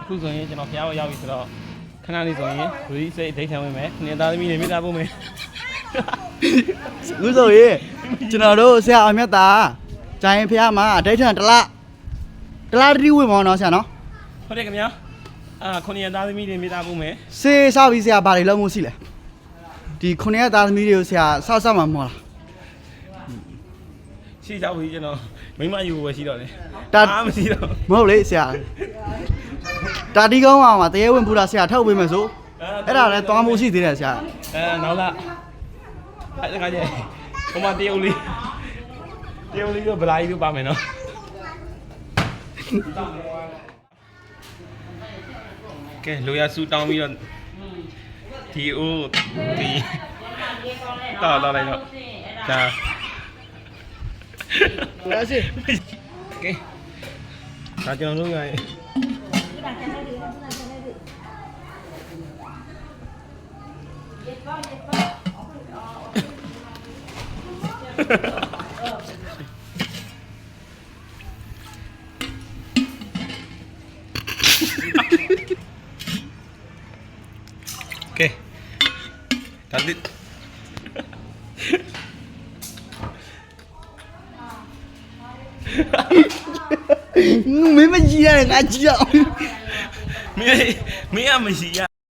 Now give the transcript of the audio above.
အခုဆိုရင်ကျွန်တော်ဖျားရောက်ပြီဆိုတော့ခဏလေးဆိုရင်ဘူရီစိတ်ဒိတ်ခံဝင်မယ်နေသားသမီးတွေမိသားဖို့မယ် ဦးဆိုရေကျွန်တော်တို့ဆရာအမြတ်တာဂျိုင်းဖះမှာအတိတ်ထန်တလားတိဝင်မောင်းတော့ဆရာနော် ဟုတ်တယ်ခင်ဗျာခုနှစ်သားသမီးတွေမိသားဖို့မယ် စေးဆောက်ပြီးဆရာဘာတွေလုံးမှုရှိလဲဒီခုနှစ်သားသမီးတွေကိုဆရာဆောက်မှာမဟုတ်လား ရှိကြဘူးကျွန်တော်မိမယူဝယ်ရှိတော့တယ် ဒါ မရှိတော့ မဟုတ်လေဆရာတာတီကောင်းအောင်မှာတရေဝင်ပူတာဆရာထုတ်ပေးမယ်ဆိုအဲ့ဒါလည်းသွားမှုရှိသေးတယ်ဆရာ နောက်လာအဲ့ဒါကကြဟိုမှာတရုတ်လေးတော့ဗလာကြီးတို့ပါမယ်နော်ကဲလိုရဆူတောင်းပြီးတော့ဒီအိုးဒီတော့လိုက်တော့ဒါ ဒါရှိ ကဲဒါကျွန်တော်တို့ကကဲဒါdit မင်းမကြည့်ရတယ်ငါကြည့်ရအောင် မင်းကမရှိရ